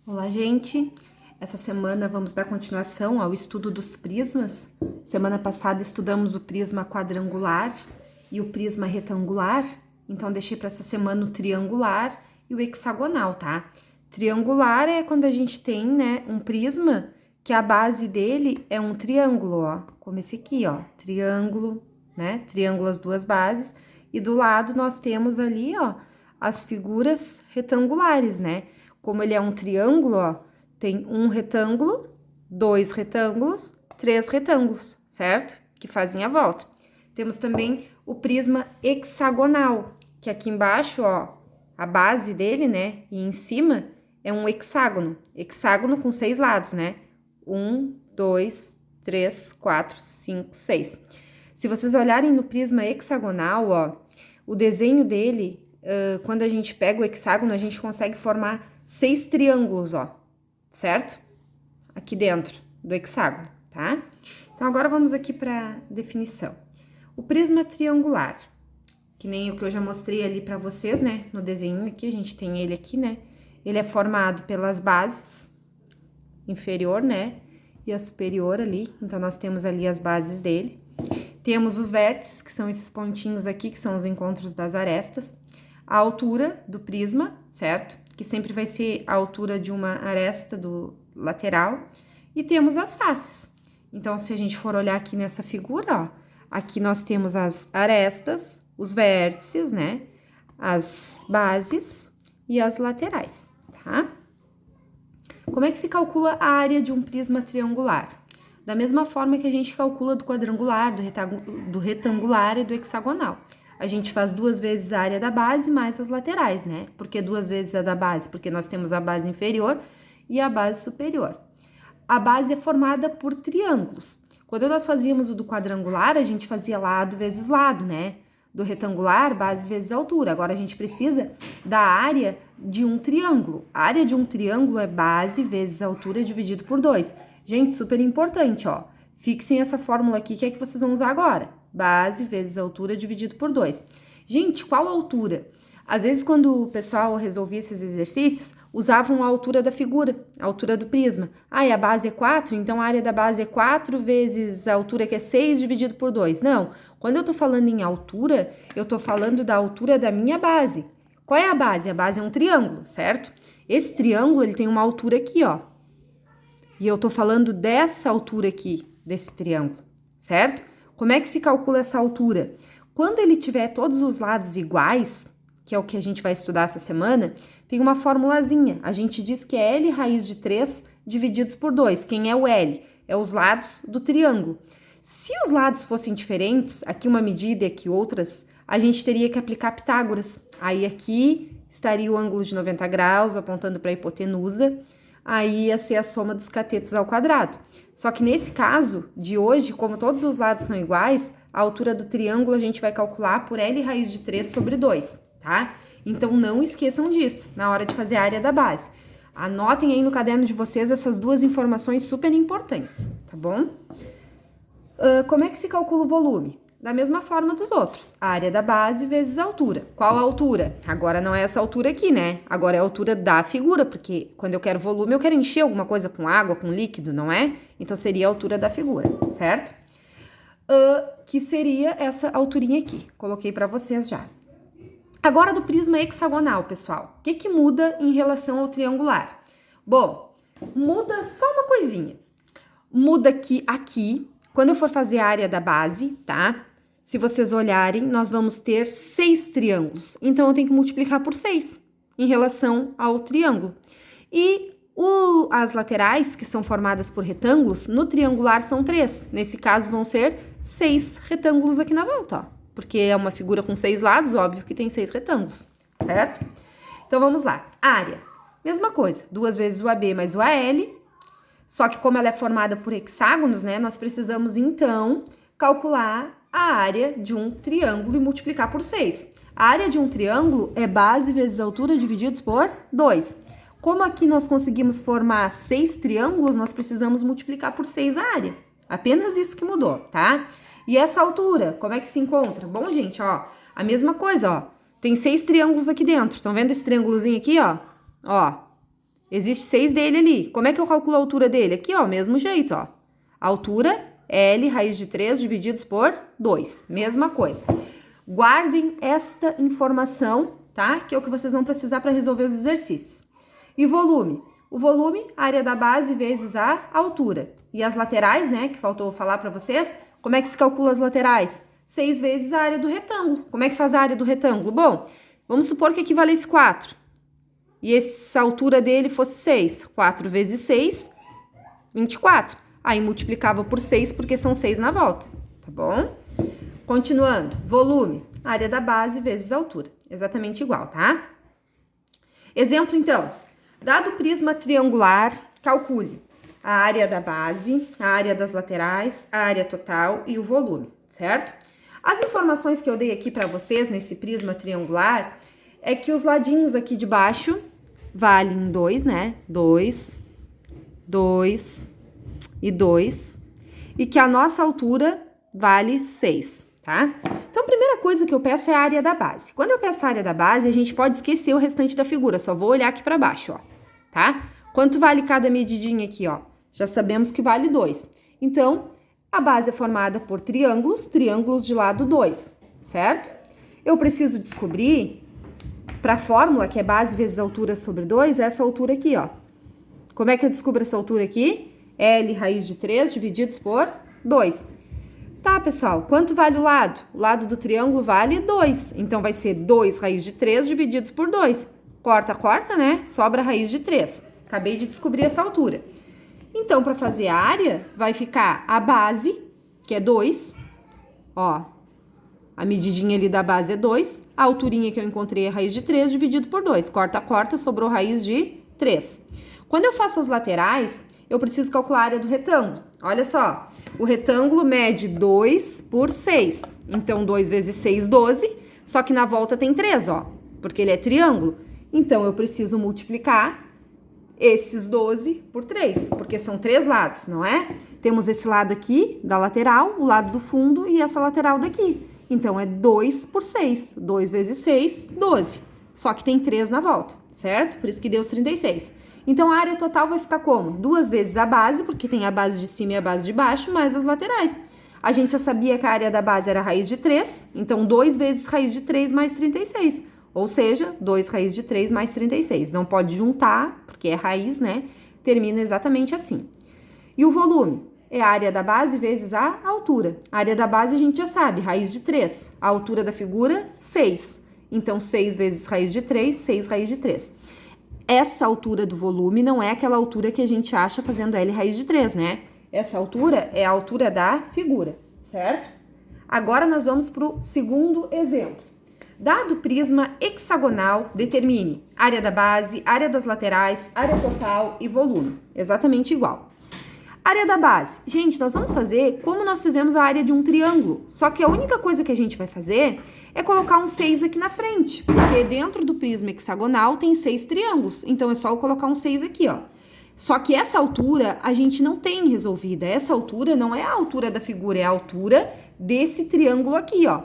Olá, gente! Essa semana vamos dar continuação ao estudo dos prismas. Semana passada estudamos o prisma quadrangular e o prisma retangular, então deixei para essa semana o triangular e o hexagonal, tá? Triangular é quando a gente tem, né, um prisma que a base dele é um triângulo, ó, como esse aqui, ó, triângulo, né? Triângulo as duas bases, e do lado nós temos ali, ó, as figuras retangulares, né? Como ele é um triângulo, ó, tem um retângulo, dois retângulos, três retângulos, certo? Que fazem a volta. Temos também o prisma hexagonal, que aqui embaixo, ó, a base dele, né, e em cima é um hexágono. Hexágono com 6 lados, né? 1, 2, 3, 4, 5, 6. Se vocês olharem no prisma hexagonal, ó, o desenho dele, quando a gente pega o hexágono, a gente consegue formar 6 triângulos, ó, certo? Aqui dentro do hexágono, tá? Então, agora vamos aqui para definição. O prisma triangular, que nem o que eu já mostrei ali para vocês, né? No desenho aqui, a gente tem ele aqui, né? Ele é formado pelas bases, inferior, né? E a superior ali. Então, nós temos ali as bases dele. Temos os vértices, que são esses pontinhos aqui, que são os encontros das arestas. A altura do prisma, certo? Que sempre vai ser a altura de uma aresta do lateral. E temos as faces. Então, se a gente for olhar aqui nessa figura, ó, aqui nós temos as arestas, os vértices, né? As bases e as laterais, tá? Como é que se calcula a área de um prisma triangular? Da mesma forma que a gente calcula do quadrangular, do retangular e do hexagonal. A gente faz 2 vezes a área da base mais as laterais, né? Por que 2 vezes a da base? Porque nós temos a base inferior e a base superior. A base é formada por triângulos. Quando nós fazíamos o do quadrangular, a gente fazia lado vezes lado, né? Do retangular, base vezes altura. Agora a gente precisa da área de um triângulo. A área de um triângulo é base vezes altura dividido por 2. Gente, super importante, ó. Fixem essa fórmula aqui que é que vocês vão usar agora. Base vezes altura dividido por 2. Gente, qual altura? Às vezes, quando o pessoal resolvia esses exercícios, usavam a altura da figura, a altura do prisma. Ah, e a base é 4, então a área da base é 4 vezes a altura que é 6 dividido por 2. Não, quando eu tô falando em altura, eu tô falando da altura da minha base. Qual é a base? A base é um triângulo, certo? Esse triângulo, ele tem uma altura aqui, ó. E eu tô falando dessa altura aqui, desse triângulo, certo? Como é que se calcula essa altura? Quando ele tiver todos os lados iguais, que é o que a gente vai estudar essa semana, tem uma formulazinha. A gente diz que é L raiz de 3 divididos por 2. Quem é o L? É os lados do triângulo. Se os lados fossem diferentes, aqui uma medida e aqui outras, a gente teria que aplicar Pitágoras. Aí aqui estaria o ângulo de 90 graus apontando para a hipotenusa. Aí ia ser a soma dos catetos ao quadrado. Só que nesse caso de hoje, como todos os lados são iguais, a altura do triângulo a gente vai calcular por L raiz de 3 sobre 2, tá? Então, não esqueçam disso na hora de fazer a área da base. Anotem aí no caderno de vocês essas 2 informações super importantes, tá bom? Como é que se calcula o volume? Da mesma forma dos outros, a área da base vezes a altura. Qual a altura? Agora não é essa altura aqui, né? Agora é a altura da figura, porque quando eu quero volume, eu quero encher alguma coisa com água, com líquido, não é? Então seria a altura da figura, certo? Que seria essa alturinha aqui. Coloquei para vocês já. Agora do prisma hexagonal, pessoal. O que muda em relação ao triangular? Bom, muda só uma coisinha. Muda que aqui, quando eu for fazer a área da base, tá? Se vocês olharem, nós vamos ter 6 triângulos. Então, eu tenho que multiplicar por 6 em relação ao triângulo. E as laterais, que são formadas por retângulos, no triangular são 3. Nesse caso, vão ser 6 retângulos aqui na volta, ó. Porque é uma figura com 6 lados, óbvio que tem 6 retângulos, certo? Então, vamos lá. Área. Mesma coisa, 2 vezes o AB mais o AL. Só que como ela é formada por hexágonos, né, nós precisamos, então, calcular a área de um triângulo e multiplicar por 6. A área de um triângulo é base vezes altura divididos por 2. Como aqui nós conseguimos formar 6 triângulos, nós precisamos multiplicar por 6 a área. Apenas isso que mudou, tá? E essa altura, como é que se encontra? Bom, gente, ó, a mesma coisa, ó. Tem 6 triângulos aqui dentro. Estão vendo esse triângulozinho aqui, ó? Ó. Existe 6 dele ali. Como é que eu calculo a altura dele? Aqui, ó, mesmo jeito, ó. A altura é L raiz de 3 divididos por 2. Mesma coisa. Guardem esta informação, tá? Que é o que vocês vão precisar para resolver os exercícios. E volume? O volume, a área da base vezes a altura. E as laterais, né, que faltou falar para vocês, como é que se calcula as laterais? 6 vezes a área do retângulo. Como é que faz a área do retângulo? Bom, vamos supor que equivalesse 4. E essa altura dele fosse 6. 4 vezes 6, 24. Aí multiplicava por 6, porque são 6 na volta, tá bom? Continuando, volume, área da base vezes a altura. Exatamente igual, tá? Exemplo, então. Dado o prisma triangular, calcule a área da base, a área das laterais, a área total e o volume, certo? As informações que eu dei aqui para vocês nesse prisma triangular é que os ladinhos aqui de baixo valem 2, né? 2, 2 e 2. E que a nossa altura vale 6, tá? Então, a primeira coisa que eu peço é a área da base. Quando eu peço a área da base, a gente pode esquecer o restante da figura. Só vou olhar aqui para baixo, ó, tá? Quanto vale cada medidinha aqui, ó? Já sabemos que vale 2. Então, a base é formada por triângulos, triângulos de lado 2, certo? Eu preciso descobrir, para a fórmula, que é base vezes altura sobre 2, essa altura aqui, ó. Como é que eu descubro essa altura aqui? L raiz de 3 divididos por 2. Tá, pessoal, quanto vale o lado? O lado do triângulo vale 2. Então, vai ser 2 raiz de 3 divididos por 2. Corta, corta, né? Sobra a raiz de 3. Acabei de descobrir essa altura. Então, para fazer a área, vai ficar a base, que é 2. Ó, a medidinha ali da base é 2. A alturinha que eu encontrei é a raiz de 3 dividido por 2. Corta, corta, sobrou raiz de 3. Quando eu faço as laterais, eu preciso calcular a área do retângulo. Olha só, o retângulo mede 2 por 6. Então, 2 vezes 6, 12. Só que na volta tem 3, ó, porque ele é triângulo. Então, eu preciso multiplicar esses 12 por 3, porque são 3 lados, não é? Temos esse lado aqui da lateral, o lado do fundo e essa lateral daqui. Então, é 2 por 6. 2 vezes 6, 12. Só que tem 3 na volta, certo? Por isso que deu os 36. Então, a área total vai ficar como? 2 vezes a base, porque tem a base de cima e a base de baixo, mais as laterais. A gente já sabia que a área da base era raiz de 3, então 2 vezes raiz de 3 mais 36. Ou seja, 2 raiz de 3 mais 36. Não pode juntar, porque é raiz, né? Termina exatamente assim. E o volume? É a área da base vezes a altura. A área da base a gente já sabe, raiz de 3. A altura da figura, 6. Então, 6 vezes raiz de 3, 6 raiz de 3. Essa altura do volume não é aquela altura que a gente acha fazendo L raiz de 3, né? Essa altura é a altura da figura, certo? Agora, nós vamos para o segundo exemplo. Dado o prisma hexagonal, determine área da base, área das laterais, área total e volume. Exatamente igual. Área da base. Gente, nós vamos fazer como nós fizemos a área de um triângulo. Só que a única coisa que a gente vai fazer é colocar um 6 aqui na frente. Porque dentro do prisma hexagonal tem 6 triângulos. Então, é só eu colocar um 6 aqui, ó. Só que essa altura a gente não tem resolvida. Essa altura não é a altura da figura, é a altura desse triângulo aqui, ó.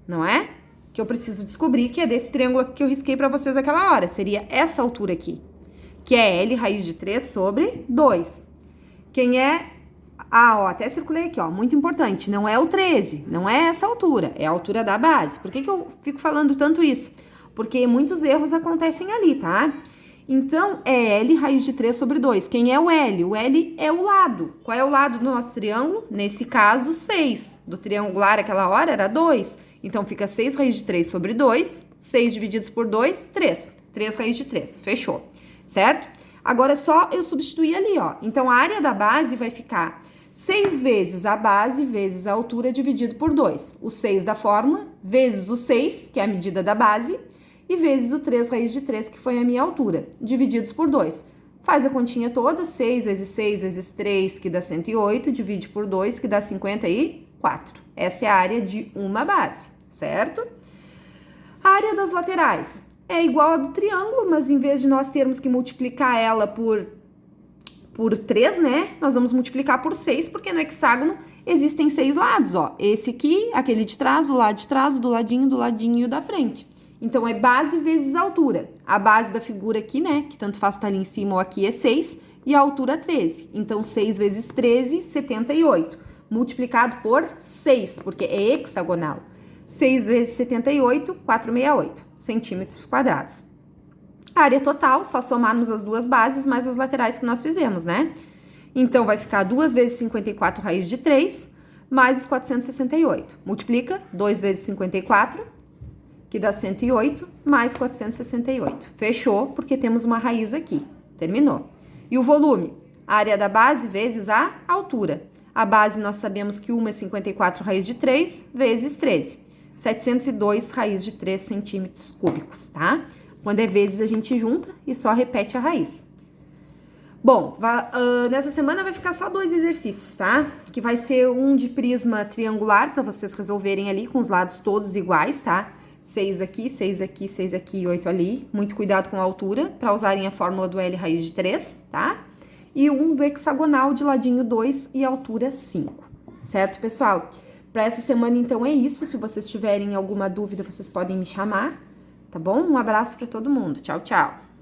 Não é? Que eu preciso descobrir que é desse triângulo aqui que eu risquei pra vocês aquela hora. Seria essa altura aqui, que é L raiz de 3 sobre 2. Quem é... Ah, ó, até circulei aqui, ó, muito importante. Não é o 13, não é essa altura, é a altura da base. Por que que eu fico falando tanto isso? Porque muitos erros acontecem ali, tá? Então, é L raiz de 3 sobre 2. Quem é o L? O L é o lado. Qual é o lado do nosso triângulo? Nesse caso, 6. Do triangular, aquela hora, era 2. Então, fica 6 raiz de 3 sobre 2. 6 divididos por 2, 3. 3 raiz de 3. Fechou. Certo? Agora, é só eu substituir ali, ó. Então, a área da base vai ficar 6 vezes a base vezes a altura dividido por 2. O 6 da fórmula, vezes o 6, que é a medida da base, e vezes o 3 raiz de 3, que foi a minha altura, divididos por 2. Faz a continha toda, 6 vezes 3, que dá 108, divide por 2, que dá 54. Essa é a área de uma base, certo? A área das laterais é igual a do triângulo, mas em vez de nós termos que multiplicar ela por 3, né? Nós vamos multiplicar por 6, porque no hexágono existem 6 lados, ó. Esse aqui, aquele de trás, o lado de trás, do ladinho e o da frente. Então, é base vezes altura. A base da figura aqui, né, que tanto faz estar ali em cima ou aqui, é 6, e a altura 13. Então, 6 vezes 13, 78. Multiplicado por 6, porque é hexagonal. 6 vezes 78, 468 centímetros quadrados. A área total, só somarmos as duas bases mais as laterais que nós fizemos, né? Então, vai ficar 2 vezes 54 raiz de 3, mais os 468. Multiplica 2 vezes 54, que dá 108, mais 468. Fechou, porque temos uma raiz aqui. Terminou. E o volume? A área da base vezes a altura. A base nós sabemos que uma é 54 raiz de 3 vezes 13. 702 raiz de 3 centímetros cúbicos, tá? Quando é vezes, a gente junta e só repete a raiz. Bom, nessa semana vai ficar só 2 exercícios, tá? Que vai ser um de prisma triangular, para vocês resolverem ali com os lados todos iguais, tá? 6 aqui, 6 aqui, 6 aqui e 8 ali. Muito cuidado com a altura, para usarem a fórmula do L raiz de 3, tá? E um do hexagonal de ladinho 2 e altura 5, certo, pessoal? Para essa semana, então, é isso. Se vocês tiverem alguma dúvida, vocês podem me chamar, tá bom? Um abraço para todo mundo. Tchau, tchau!